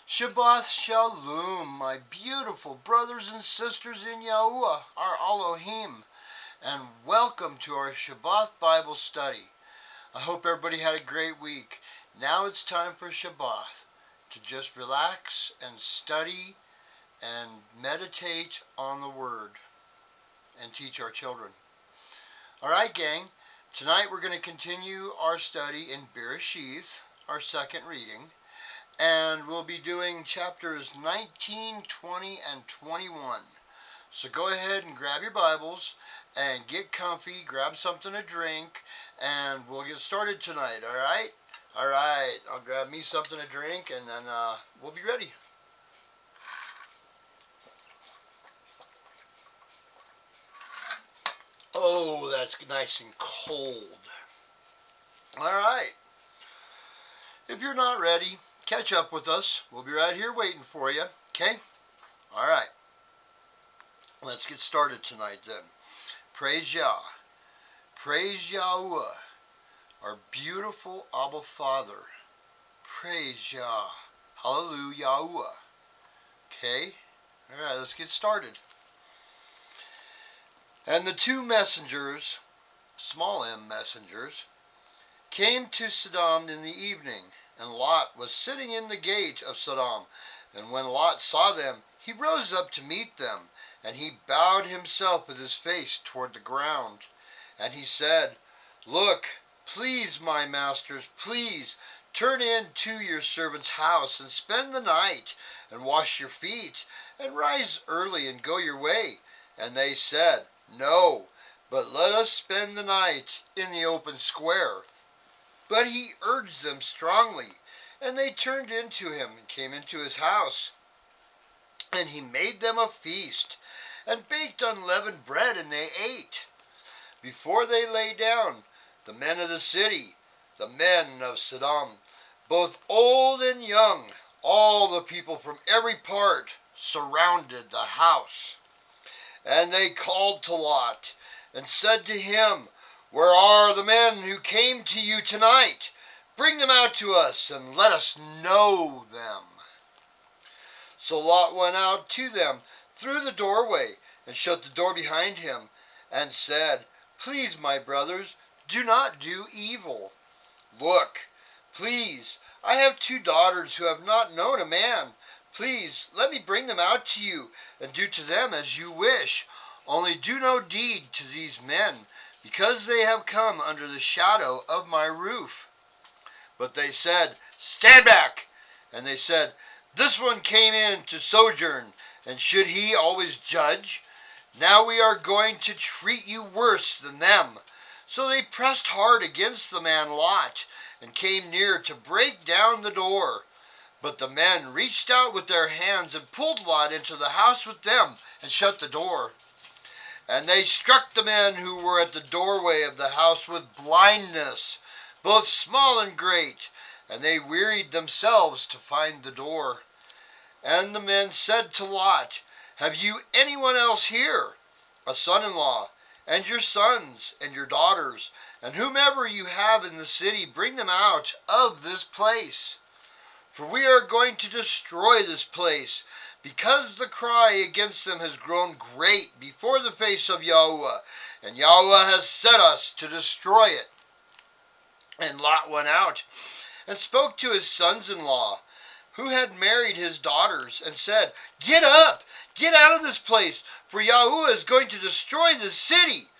Shabath Shalom, my beautiful brothers and sisters in Yahuwah, our Elohim, and welcome to our Shabath Bible study. I hope everybody had a great week. Now it's time for Shabath, to just relax and study and meditate on the Word and teach our children. Alright, gang, tonight we're going to continue our study in BERESHITH, our second reading. And we'll be doing chapters 19, 20, and 21. So go ahead and grab your Bibles and get comfy, grab something to drink, and we'll get started tonight, alright? Alright, I'll grab me something to drink, and then we'll be ready. Oh, that's nice and cold. Alright. If you're not ready, catch up with us. We'll be right here waiting for you. Okay? Alright. Let's get started tonight then. Praise Yah. Praise Yahuwah, our beautiful Abba Father. Praise Yah. Hallelujah, Yahuwah. Okay? Alright, let's get started. And the two messengers, small m messengers, came to Sodom in the evening, and Lot was sitting in the gate of Sodom. And when Lot saw them, he rose up to meet them, and he bowed himself with his face toward the ground. And he said, "Look, please, my masters, please, turn in to your servant's house, and spend the night, and wash your feet, and rise early, and go your way." And they said, "No, but let us spend the night in the open square." But he urged them strongly, and they turned into him and came into his house. And he made them a feast, and baked unleavened bread, and they ate. Before they lay down, the men of the city, the men of Sodom, both old and young, all the people from every part, surrounded the house. And they called to Lot, and said to him, "Where are the men who came to you tonight? Bring them out to us, and let us know them." So Lot went out to them through the doorway, and shut the door behind him, and said, "Please, my brothers, do not do evil. Look, please, I have two daughters who have not known a man. Please, let me bring them out to you, and do to them as you wish. Only do no deed to these men, because they have come under the shadow of my roof." But they said, "Stand back!" And they said, "This one came in to sojourn, and should he always judge? Now we are going to treat you worse than them." So they pressed hard against the man Lot, and came near to break down the door. But the men reached out with their hands, and pulled Lot into the house with them, and shut the door. And they struck the men who were at the doorway of the house with blindness, both small and great, and they wearied themselves to find the door. And the men said to Lot, "Have you anyone else here, a son-in-law, and your sons and your daughters, and whomever you have in the city, bring them out of this place. For we are going to destroy this place, because the cry against them has grown great before the face of Yahuwah, and Yahuwah has set us to destroy it." And Lot went out, and spoke to his sons-in-law, who had married his daughters, and said, "Get up, get out of this place, for Yahuwah is going to destroy this city."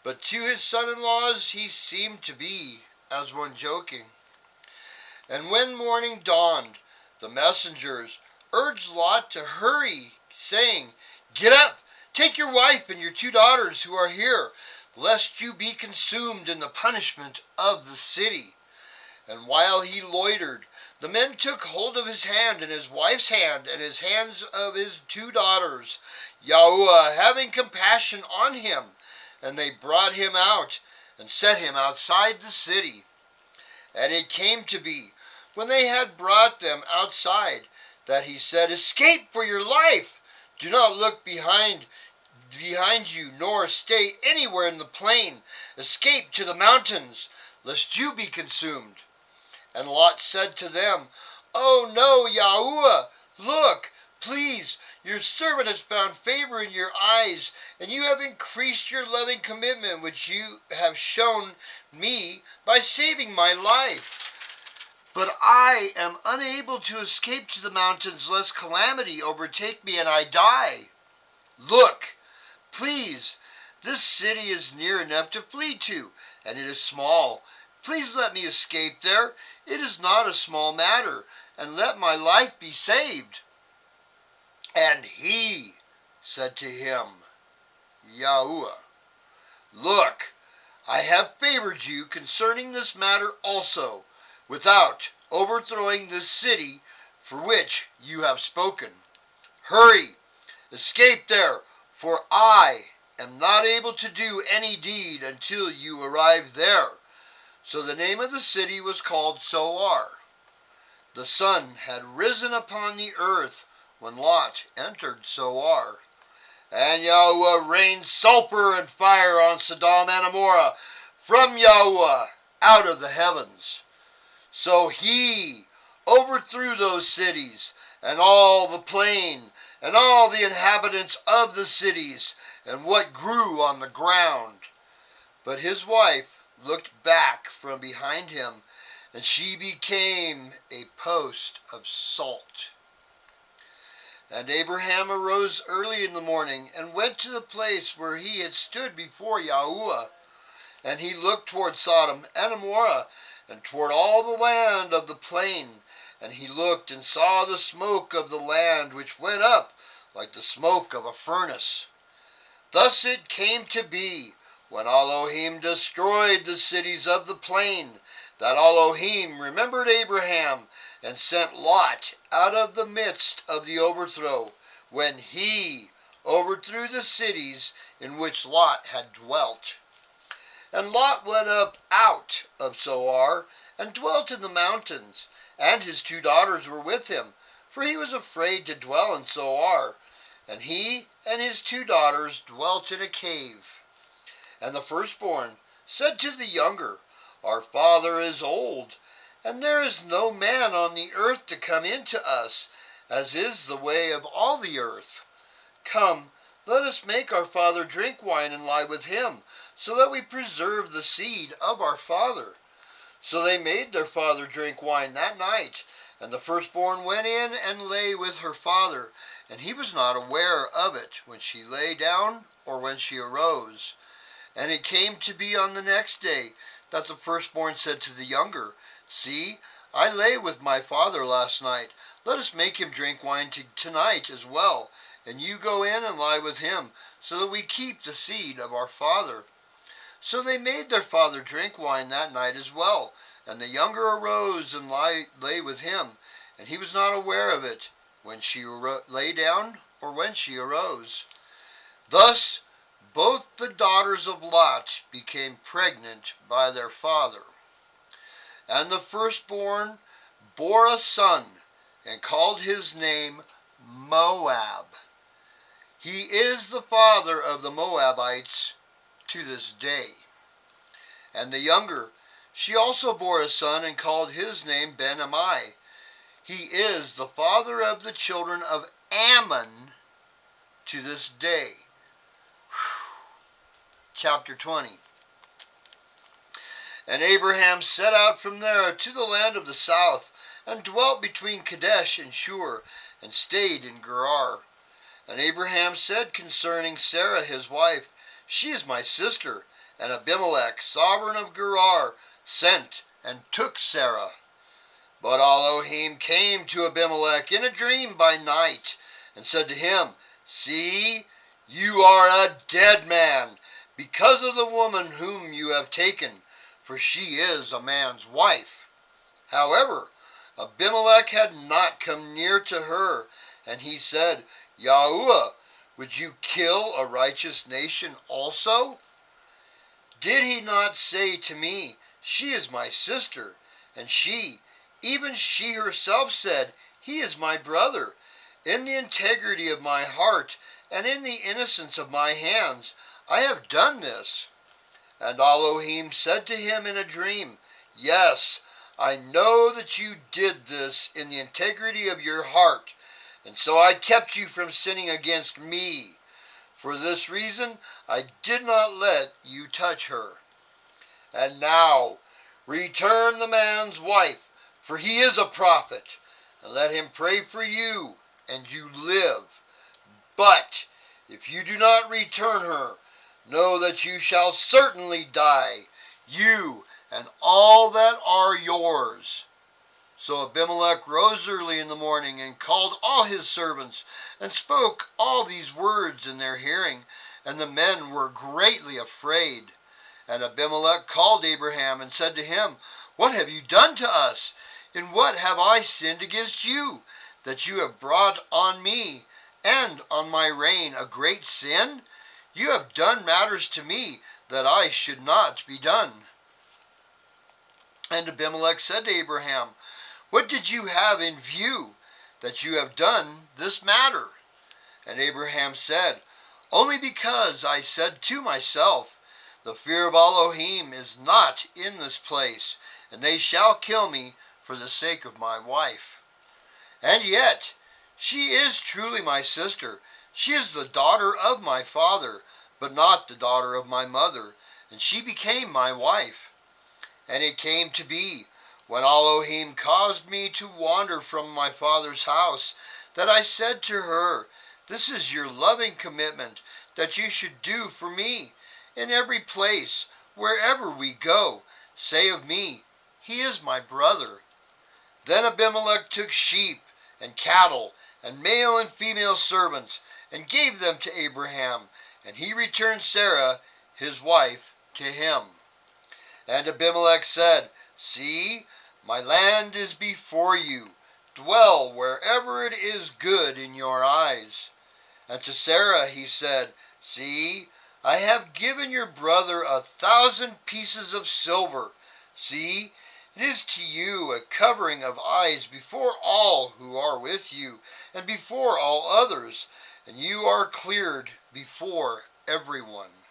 But to his son-in-laws he seemed to be as one joking. And when morning dawned, the messengers urged Lot to hurry, saying, "Get up, take your wife and your two daughters who are here, lest you be consumed in the punishment of the city." And while he loitered, the men took hold of his hand and his wife's hand and his hands of his two daughters, Yahuwah having compassion on him, and they brought him out and set him outside the city. And it came to be, when they had brought them outside, that he said, "Escape for your life. Do not look behind you, nor stay anywhere in the plain. Escape to the mountains, lest you be consumed." And Lot said to them, "Oh no, Yahuwah, your servant has found favor in your eyes, and you have increased your loving commitment which you have shown me by saving my life. But I am unable to escape to the mountains lest calamity overtake me and I die. Look, please, this city is near enough to flee to, and it is small. Please let me escape there. It is not a small matter, and let my life be saved. And he said to him, Yahuwah, look, I have favored you concerning this matter also, without overthrowing this city for which you have spoken. Hurry, escape there, for I am not able to do any deed until you arrive there. So the name of the city was called Zoar. The sun had risen upon the earth when Lot entered Zoar. And Yahuwah rained sulfur and fire on Sodom and Gomorrah from Yahuwah out of the heavens. So he overthrew those cities, and all the plain, and all the inhabitants of the cities, and what grew on the ground. But his wife looked back from behind him, and she became a post of salt. And Abraham arose early in the morning, and went to the place where he had stood before Yahuwah. And he looked toward Sodom and Gomorrah, and toward all the land of the plain. And he looked and saw the smoke of the land, which went up like the smoke of a furnace. Thus it came to be, when Elohim destroyed the cities of the plain, that Elohim remembered Abraham, and sent Lot out of the midst of the overthrow, when he overthrew the cities in which Lot had dwelt. And Lot went up out of Zoar, and dwelt in the mountains, and his 2 daughters were with him, for he was afraid to dwell in Zoar. And he and his 2 daughters dwelt in a cave. And the firstborn said to the younger, Our father is old, and there is no man on the earth to come in to us, as is the way of all the earth. Come, let us make our father drink wine and lie with him, so that we preserve the seed of our father. So they made their father drink wine that night, and the firstborn went in and lay with her father, and he was not aware of it when she lay down or when she arose. And it came to be on the next day that the firstborn said to the younger, See, I lay with my father last night. Let us make him drink wine tonight as well, and you go in and lie with him, so that we keep the seed of our father. So they made their father drink wine that night as well, and the younger arose and lay with him, and he was not aware of it when she lay down or when she arose. Thus both the daughters of Lot became pregnant by their father. And the firstborn bore a son, and called his name Moab. He is the father of the Moabites to this day. And the younger, she also bore a son, and called his name Ben-Ammi. He is the father of the children of Ammon to this day. Chapter 20. And Abraham set out from there to the land of the south, and dwelt between Kadesh and Shur, and stayed in Gerar. And Abraham said concerning Sarah his wife, She is my sister. And Abimelech, sovereign of Gerar, sent and took Sarah. But Elohim came to Abimelech in a dream by night, and said to him, See, you are a dead man, because of the woman whom you have taken, for she is a man's wife. However, Abimelech had not come near to her, and he said, Yahuwah, would you kill a righteous nation also? Did he not say to me, She is my sister, and she, even she herself said, He is my brother. In the integrity of my heart, and in the innocence of my hands, I have done this. And Elohim said to him in a dream, Yes, I know that you did this in the integrity of your heart, and so I kept you from sinning against me. For this reason I did not let you touch her. And now return the man's wife, for he is a prophet, and let him pray for you, and you live. But if you do not return her, know that you shall certainly die, you and all that are yours." So Abimelech rose early in the morning and called all his servants and spoke all these words in their hearing, and the men were greatly afraid. And Abimelech called Abraham and said to him, "What have you done to us? In what have I sinned against you, that you have brought on me and on my reign a great sin? You have done matters to me that I should not be done." And Abimelech said to Abraham, "What did you have in view, that you have done this matter?" And Abraham said, "Only because I said to myself, the fear of Elohim is not in this place, and they shall kill me for the sake of my wife. And yet, she is truly my sister. She is the daughter of my father, but not the daughter of my mother, and she became my wife. And it came to be, when Elohim caused me to wander from my father's house, that I said to her, This is your loving commitment that you should do for me. In every place, wherever we go, say of me, He is my brother." Then Abimelech took sheep and cattle and male and female servants and gave them to Abraham, and he returned Sarah, his wife, to him. And Abimelech said, "See, my land is before you. Dwell wherever it is good in your eyes." And to Sarah he said, "See, I have given your brother 1,000 pieces of silver. See, it is to you a covering of eyes before all who are with you, and before all others, and you are cleared before everyone."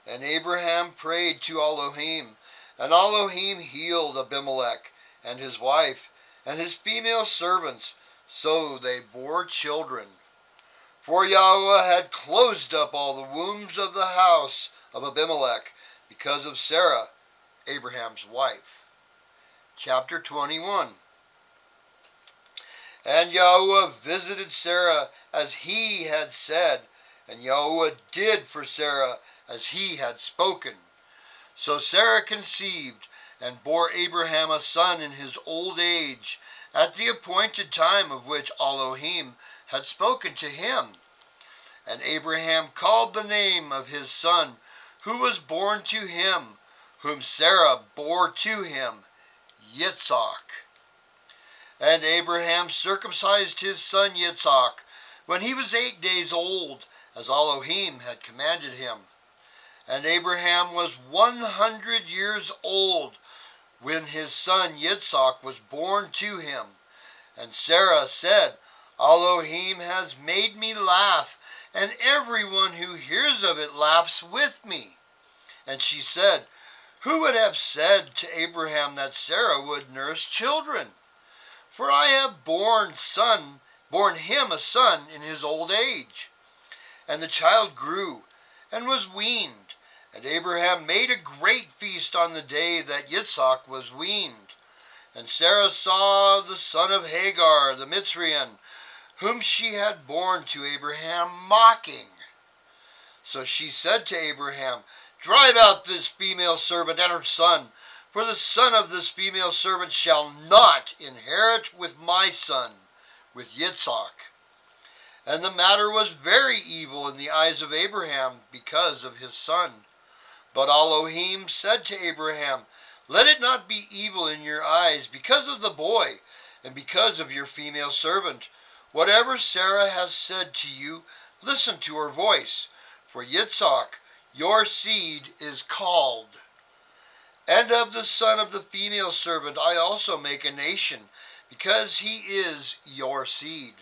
And Abraham prayed to Elohim, and Elohim healed Abimelech and his wife and his female servants, so they bore children. For Yahweh had closed up all the wombs of the house of Abimelech because of Sarah, Abraham's wife. Chapter 21. And Yahweh visited Sarah as he had said, and Yahweh did for Sarah as he had spoken. So Sarah conceived and bore Abraham a son in his old age, at the appointed time of which Elohim had spoken to him. And Abraham called the name of his son, who was born to him, whom Sarah bore to him, Yitzhak. And Abraham circumcised his son Yitzhak when he was 8 days old, as Elohim had commanded him. And Abraham was 100 years old when his son Yitzhak was born to him. And Sarah said, "Elohim has made me laugh, and everyone who hears of it laughs with me." And she said, "Who would have said to Abraham that Sarah would nurse children? For I have borne him a son in his old age." And the child grew and was weaned, and Abraham made a great feast on the day that Yitzhak was weaned. And Sarah saw the son of Hagar the Mitzrian, whom she had borne to Abraham, mocking. So she said to Abraham, "Drive out this female servant and her son, for the son of this female servant shall not inherit with my son, with Yitzhak." And the matter was very evil in the eyes of Abraham because of his son. But Elohim said to Abraham, "Let it not be evil in your eyes because of the boy and because of your female servant. Whatever Sarah has said to you, listen to her voice, for Yitzhak, your seed, is called. And of the son of the female servant I also make a nation, because he is your seed."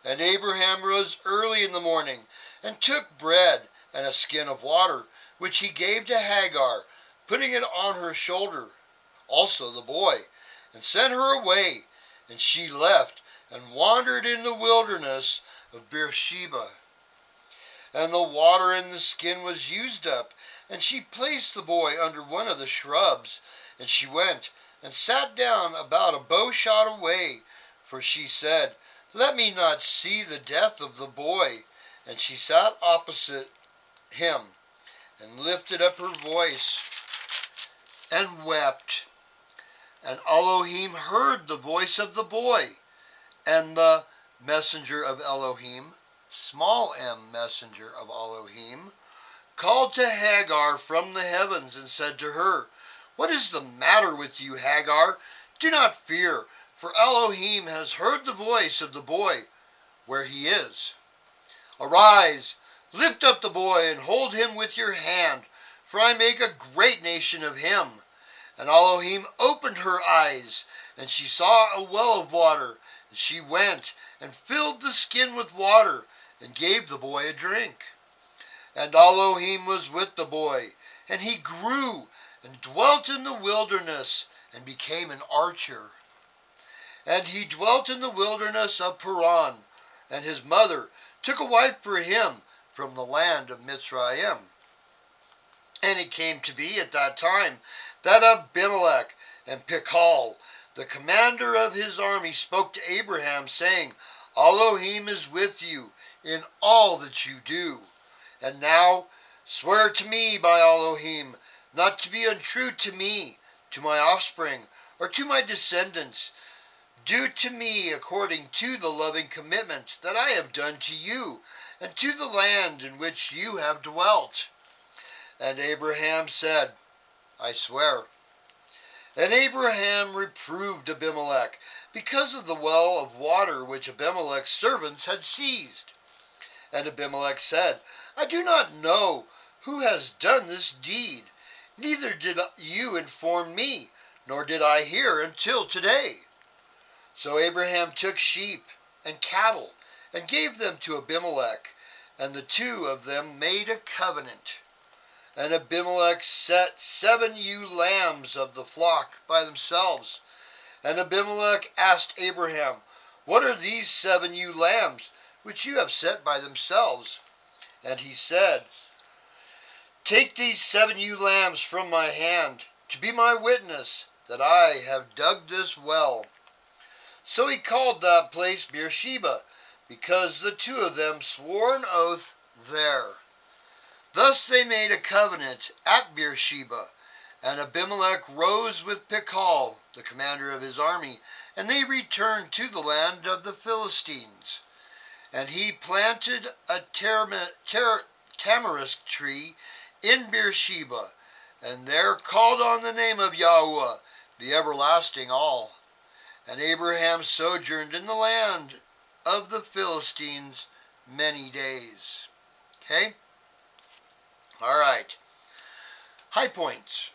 And Abraham rose early in the morning, and took bread and a skin of water, which he gave to Hagar, putting it on her shoulder, also the boy, and sent her away. And she left, and wandered in the wilderness of Beersheba. And the water in the skin was used up, and she placed the boy under one of the shrubs. And she went and sat down about a bow shot away, for she said, Let me not see the death of the boy. And she sat opposite him, and lifted up her voice, and wept. And Elohim heard the voice of the boy, and the messenger of Elohim, small m messenger of Elohim, called to Hagar from the heavens and said to her, What is the matter with you, Hagar? Do not fear, for Elohim has heard the voice of the boy where he is. Arise, lift up the boy and hold him with your hand, for I make a great nation of him. And Elohim opened her eyes, and she saw a well of water. And she went and filled the skin with water, and gave the boy a drink. And Elohim was with the boy, and he grew, and dwelt in the wilderness, and became an archer. And he dwelt in the wilderness of Paran, and his mother took a wife for him from the land of Mitzrayim. And it came to be at that time that Abimelech and Pichal, the commander of his army, spoke to Abraham, saying, Elohim is with you in all that you do. And now swear to me by Elohim not to be untrue to me, to my offspring, or to my descendants. Do to me according to the loving commitment that I have done to you, and to the land in which you have dwelt. And Abraham said, I swear. And Abraham reproved Abimelech because of the well of water which Abimelech's servants had seized. And Abimelech said, I do not know who has done this deed, neither did you inform me, nor did I hear until today. So Abraham took sheep and cattle, and gave them to Abimelech, and the two of them made a covenant. And Abimelech set 7 ewe lambs of the flock by themselves. And Abimelech asked Abraham, What are these 7 ewe lambs which you have set by themselves? And he said, Take these 7 ewe lambs from my hand, to be my witness that I have dug this well. So he called that place Beersheba, because the two of them swore an oath there. Thus they made a covenant at Beersheba. And Abimelech rose with Pichal, the commander of his army, and they returned to the land of the Philistines. And he planted a tamarisk tree in Beersheba, and there called on the name of Yahweh, the everlasting all. And Abraham sojourned in the land of the Philistines many days. Okay? All right. High points.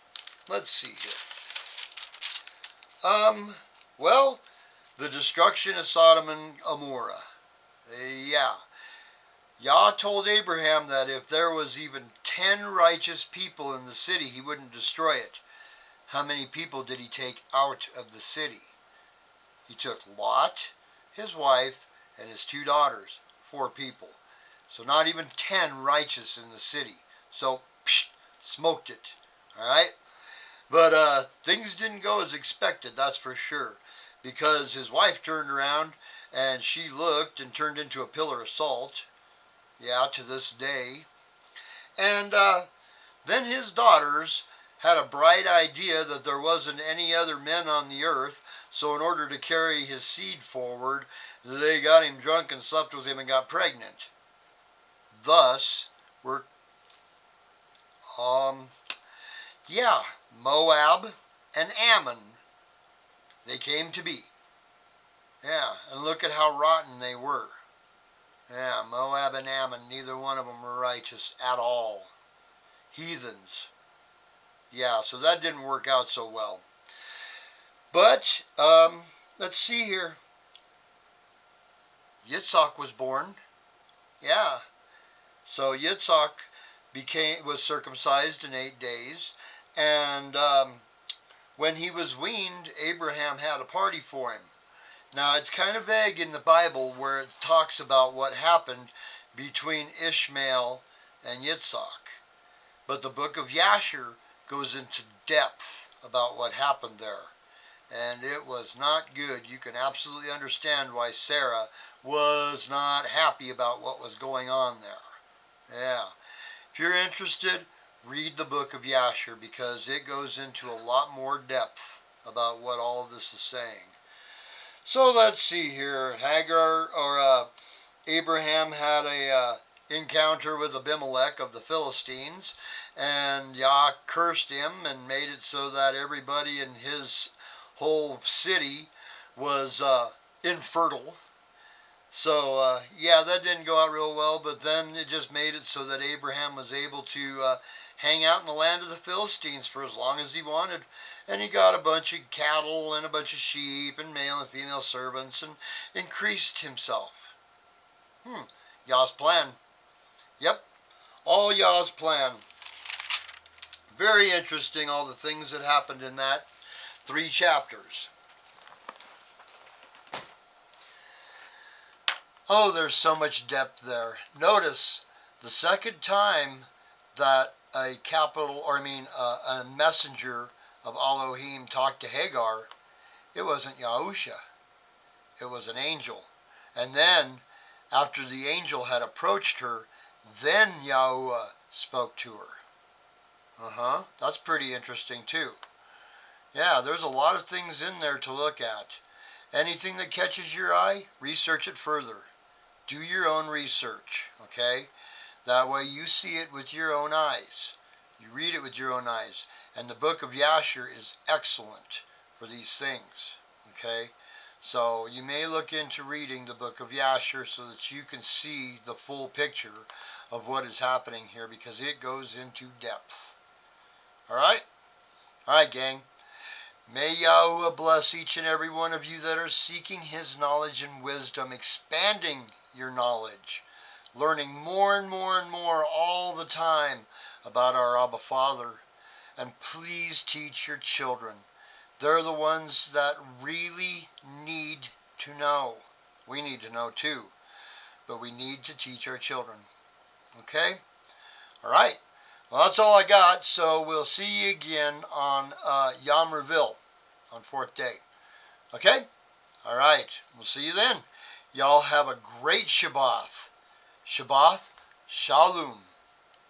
Let's see here. Well, the destruction of Sodom and Gomorrah. Yah told Abraham that if there was even 10 righteous people in the city, he wouldn't destroy it. How many people did he take out of the city? He took Lot, his wife, and his 2 daughters, 4 people. So not even 10 righteous in the city. So, smoked it. Alright? But things didn't go as expected, that's for sure. Because his wife turned around and she looked and turned into a pillar of salt. Yeah, to this day. And then his daughters had a bright idea that there wasn't any other men on the earth. So in order to carry his seed forward, they got him drunk and slept with him and got pregnant. Thus, Moab and Ammon, they came to be. Yeah, and look at how rotten they were. Yeah, Moab and Ammon, neither one of them were righteous at all. Heathens. Yeah, so that didn't work out so well. But, let's see here. Yitzhak was born. Yeah. So Yitzhak was circumcised in 8 days. And when he was weaned, Abraham had a party for him. Now, it's kind of vague in the Bible where it talks about what happened between Ishmael and Yitzhak. But the book of Yasher goes into depth about what happened there. And it was not good. You can absolutely understand why Sarah was not happy about what was going on there. Yeah. If you're interested, read the book of Yasher because it goes into a lot more depth about what all of this is saying. So let's see here. Abraham had a encounter with Abimelech of the Philistines, and Yah cursed him and made it so that everybody in his whole city was infertile. So, yeah, that didn't go out real well, but then it just made it so that Abraham was able to hang out in the land of the Philistines for as long as he wanted. And he got a bunch of cattle and a bunch of sheep and male and female servants and increased himself. Yah's plan. Yep, all Yah's plan. Very interesting, all the things that happened in that 3 chapters. Oh, there's so much depth there. Notice the second time that a messenger of Elohim talked to Hagar, it wasn't Yahusha. It was an angel. And then, after the angel had approached her, then Yahuwah spoke to her. That's pretty interesting too. Yeah, there's a lot of things in there to look at. Anything that catches your eye, research it further. Do your own research, okay? That way you see it with your own eyes. You read it with your own eyes. And the book of Yasher is excellent for these things, okay? So you may look into reading the book of Yasher so that you can see the full picture of what is happening here because it goes into depth. All right? All right, gang. May Yahuwah bless each and every one of you that are seeking His knowledge and wisdom, expanding your knowledge, learning more and more and more all the time about our Abba Father. And please teach your children. They're the ones that really need to know. We need to know too, but we need to teach our children. Okay? All right. Well, that's all I got, so we'll see you again on Yom Revil on 4th day. Okay? All right. We'll see you then. Y'all have a great Shabath. Shabath Shalom.